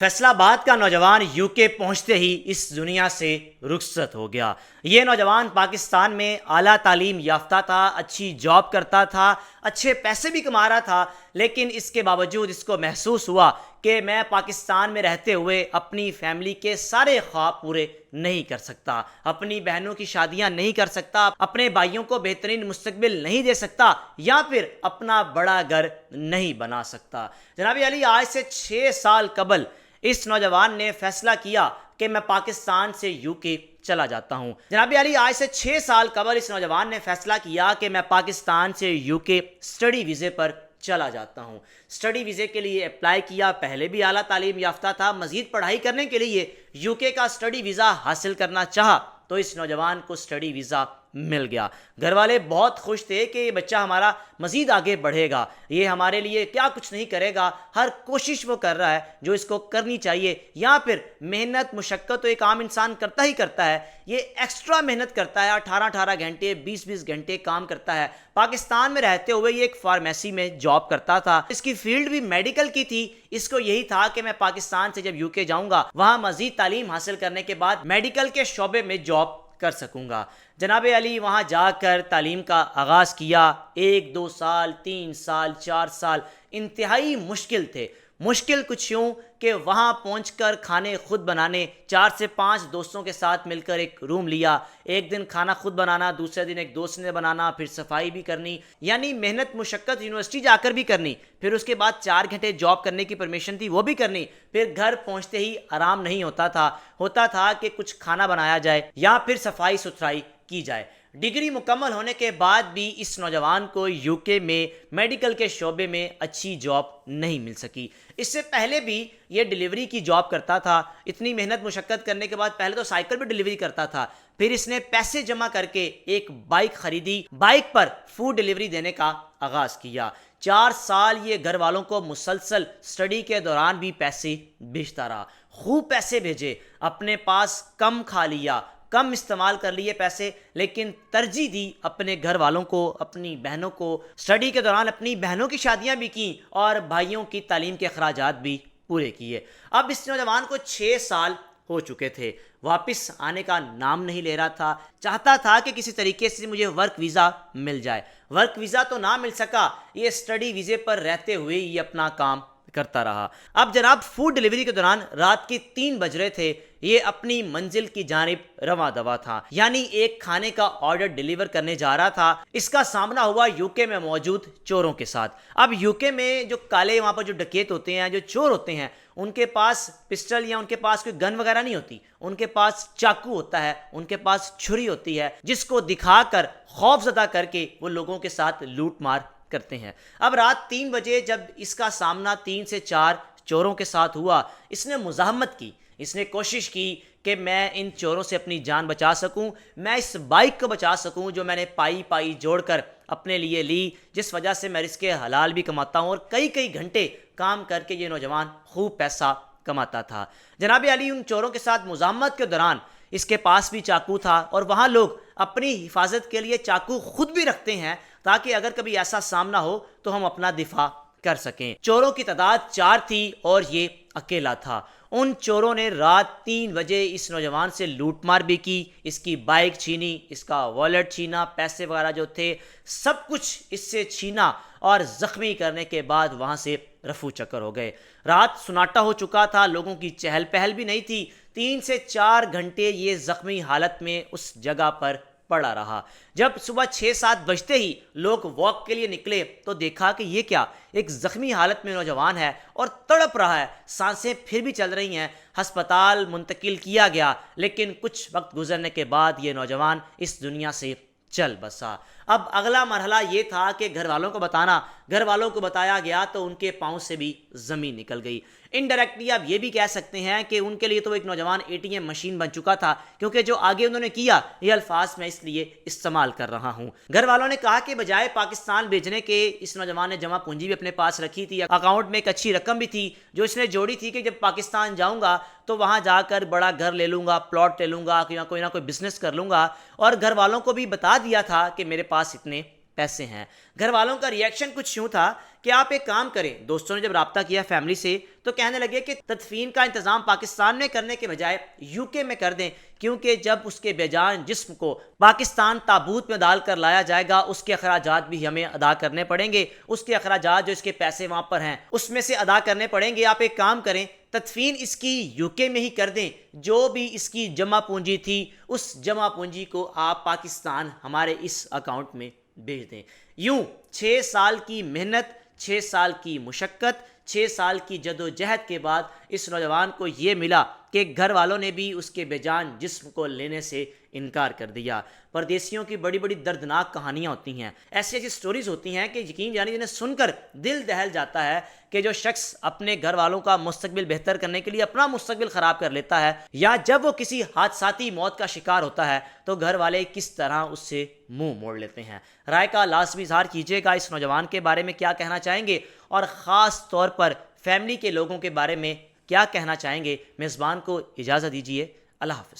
فیصل آباد کا نوجوان یو کے پہنچتے ہی اس دنیا سے رخصت ہو گیا۔ یہ نوجوان پاکستان میں اعلیٰ تعلیم یافتہ تھا، اچھی جاب کرتا تھا، اچھے پیسے بھی کما رہا تھا، لیکن اس کے باوجود اس کو محسوس ہوا کہ میں پاکستان میں رہتے ہوئے اپنی فیملی کے سارے خواب پورے نہیں کر سکتا، اپنی بہنوں کی شادیاں نہیں کر سکتا، اپنے بھائیوں کو بہترین مستقبل نہیں دے سکتا، یا پھر اپنا بڑا گھر نہیں بنا سکتا۔ جناب علی، آج سے 6 سال قبل اس نوجوان نے فیصلہ کیا کہ میں پاکستان سے یو کے چلا جاتا ہوں۔ جناب علی، آج سے 6 سال قبل اس نوجوان نے فیصلہ کیا کہ میں پاکستان سے یو کے اسٹڈی ویزے پر چلا جاتا ہوں۔ اسٹڈی ویزے کے لیے اپلائی کیا، پہلے بھی اعلیٰ تعلیم یافتہ تھا، مزید پڑھائی کرنے کے لیے یو کے کا اسٹڈی ویزا حاصل کرنا چاہا تو اس نوجوان کو اسٹڈی ویزا مل گیا۔ گھر والے بہت خوش تھے کہ یہ بچہ ہمارا مزید آگے بڑھے گا، یہ ہمارے لیے کیا کچھ نہیں کرے گا، ہر کوشش وہ کر رہا ہے جو اس کو کرنی چاہیے، یا پھر محنت مشقت تو ایک عام انسان کرتا ہی کرتا ہے، یہ ایکسٹرا محنت کرتا ہے، 18 گھنٹے 20 گھنٹے کام کرتا ہے۔ پاکستان میں رہتے ہوئے یہ ایک فارمیسی میں جاب کرتا تھا، اس کی فیلڈ بھی میڈیکل کی تھی۔ اس کو یہی تھا کہ میں پاکستان سے جب یو کے جاؤں گا وہاں مزید تعلیم حاصل کرنے کے بعد میڈیکل کے شعبے میں جاب کر سکوں گا۔ جناب علی وہاں جا کر تعلیم کا آغاز کیا۔ 1 2 سال 3 سال 4 سال انتہائی مشکل تھے۔ مشکل کچھ یوں کہ وہاں پہنچ کر کھانے خود بنانے، 4 سے 5 دوستوں کے ساتھ مل کر ایک روم لیا، ایک دن کھانا خود بنانا، دوسرے دن ایک دوست نے بنانا، پھر صفائی بھی کرنی، یعنی محنت مشقت یونیورسٹی جا کر بھی کرنی، پھر اس کے بعد 4 گھنٹے جاب کرنے کی پرمیشن تھی وہ بھی کرنی، پھر گھر پہنچتے ہی آرام نہیں ہوتا تھا کہ کچھ کھانا بنایا جائے یا پھر صفائی ستھرائی کی جائے۔ ڈگری مکمل ہونے کے بعد بھی اس نوجوان کو یو کے میں میڈیکل کے شعبے میں اچھی جاب نہیں مل سکی۔ اس سے پہلے بھی یہ ڈیلیوری کی جاب کرتا تھا۔ اتنی محنت مشقت کرنے کے بعد پہلے تو سائیکل بھی ڈیلیوری کرتا تھا، پھر اس نے پیسے جمع کر کے ایک بائک خریدی، بائک پر فوڈ ڈیلیوری دینے کا آغاز کیا۔ 4 سال یہ گھر والوں کو مسلسل اسٹڈی کے دوران بھی پیسے بھیجتا رہا، خوب پیسے بھیجے، اپنے پاس کم کھا لیا، کم استعمال کر لیے پیسے، لیکن ترجیح دی اپنے گھر والوں کو، اپنی بہنوں کو۔ اسٹڈی کے دوران اپنی بہنوں کی شادیاں بھی کیں اور بھائیوں کی تعلیم کے اخراجات بھی پورے کیے۔ اب اس نوجوان کو 6 سال ہو چکے تھے، واپس آنے کا نام نہیں لے رہا تھا، چاہتا تھا کہ کسی طریقے سے مجھے ورک ویزا مل جائے۔ ورک ویزا تو نہ مل سکا، یہ اسٹڈی ویزے پر رہتے ہوئے یہ اپنا کام کرتا رہا۔ اب جناب فوڈ ڈیلیوری کے دوران رات کے 3 بج رہے تھے، یہ اپنی منزل کی جانب رواں دوا تھا، یعنی ایک کھانے کا آرڈر ڈیلیور کرنے جا رہا تھا۔ اس کا سامنا ہوا یو کے میں موجود چوروں کے ساتھ۔ اب یو کے میں جو کالے وہاں پر جو ڈکیت ہوتے ہیں، جو چور ہوتے ہیں، ان کے پاس پسٹل یا ان کے پاس کوئی گن وغیرہ نہیں ہوتی، ان کے پاس چاقو ہوتا ہے، ان کے پاس چھری ہوتی ہے، جس کو دکھا کر خوف زدہ کر کے وہ لوگوں کے ساتھ لوٹ مار کرتے ہیں۔ اب رات 3 بجے جب اس کا سامنا 3 سے 4 چوروں کے ساتھ ہوا، اس نے مزاحمت کی، اس نے کوشش کی کہ میں ان چوروں سے اپنی جان بچا سکوں، میں اس بائک کو بچا سکوں جو میں نے پائی جوڑ کر اپنے لیے لی، جس وجہ سے میں رزق حلال بھی کماتا ہوں، اور کئی گھنٹے کام کر کے یہ نوجوان خوب پیسہ کماتا تھا۔ جناب علی ان چوروں کے ساتھ مزاحمت کے دوران اس کے پاس بھی چاقو تھا، اور وہاں لوگ اپنی حفاظت کے لیے چاقو خود بھی رکھتے ہیں تاکہ اگر کبھی ایسا سامنا ہو تو ہم اپنا دفاع کر سکیں۔ چوروں کی تعداد 4 تھی اور یہ اکیلا تھا۔ ان چوروں نے رات 3 بجے اس نوجوان سے لوٹ مار بھی کی، اس کی بائک چھینی، اس کا والیٹ چھینا، پیسے وغیرہ جو تھے سب کچھ اس سے چھینا، اور زخمی کرنے کے بعد وہاں سے رفو چکر ہو گئے۔ رات سناٹا ہو چکا تھا، لوگوں کی چہل پہل بھی نہیں تھی۔ 3 سے 4 گھنٹے یہ زخمی حالت میں اس جگہ پر پڑا رہا۔ جب صبح 6-7 بجتے ہی لوگ واک کے لیے نکلے تو دیکھا کہ یہ کیا، ایک زخمی حالت میں نوجوان ہے اور تڑپ رہا ہے، سانسیں پھر بھی چل رہی ہیں۔ ہسپتال منتقل کیا گیا، لیکن کچھ وقت گزرنے کے بعد یہ نوجوان اس دنیا سے چل بسا۔ اب اگلا مرحلہ یہ تھا کہ گھر والوں کو بتانا۔ گھر والوں کو بتایا گیا تو ان کے پاؤں سے بھی زمین نکل گئی۔ انڈائریکٹلی آپ یہ بھی کہہ سکتے ہیں کہ ان کے لیے تو ایک نوجوان ATM مشین بن چکا تھا، کیونکہ جو آگے انہوں نے کیا یہ الفاظ میں اس لیے استعمال کر رہا ہوں۔ گھر والوں نے کہا کہ بجائے پاکستان بھیجنے کے اس نوجوان نے جمع پونجی بھی اپنے پاس رکھی تھی، اکاؤنٹ میں ایک اچھی رقم بھی تھی جو اس نے جوڑی تھی کہ جب پاکستان جاؤں گا تو وہاں جا کر بڑا گھر لے لوں گا، پلاٹ لے لوں گا، کوئی نہ کوئی بزنس کر لوں گا، اور گھر والوں کو بھی بتا دیا تھا کہ میرے پاس اتنے پیسے ہیں۔ گھر والوں کا ریئیکشن کچھ یوں تھا کہ آپ ایک کام کریں۔ دوستوں نے جب رابطہ کیا فیملی سے تو کہنے لگے کہ تدفین کا انتظام پاکستان میں کرنے کے بجائے یو کے میں کر دیں، کیونکہ جب اس کے بے جان جسم کو پاکستان تابوت میں ڈال کر لایا جائے گا اس کے اخراجات بھی ہمیں ادا کرنے پڑیں گے، اس کے اخراجات جو اس کے پیسے وہاں پر ہیں اس میں سے ادا کرنے پڑیں گے۔ آپ ایک کام کریں، تدفین اس کی یو کے میں ہی کر دیں، جو بھی اس کی جمع پونجی تھی اس جمع پونجی کو آپ پاکستان ہمارے اس اکاؤنٹ میں بھیج دیں۔ یوں 6 سال کی محنت، 6 سال کی مشقت، 6 سال کی جد و جہد کے بعد اس نوجوان کو یہ ملا کہ گھر والوں نے بھی اس کے بے جان جسم کو لینے سے انکار کر دیا۔ پردیسیوں کی بڑی بڑی دردناک کہانیاں ہوتی ہیں، ایسی ایسی سٹوریز ہوتی ہیں کہ یقین جانی جنہیں سن کر دل دہل جاتا ہے کہ جو شخص اپنے گھر والوں کا مستقبل بہتر کرنے کے لیے اپنا مستقبل خراب کر لیتا ہے، یا جب وہ کسی حادثاتی موت کا شکار ہوتا ہے تو گھر والے کس طرح اس سے منہ موڑ لیتے ہیں۔ رائے کا لازمی اظہار کیجیے گا اس نوجوان کے بارے میں کیا کہنا چاہیں گے، اور خاص طور پر فیملی کے لوگوں کے بارے میں کیا کہنا چاہیں گے۔ میزبان کو اجازت دیجیے، اللہ حافظ۔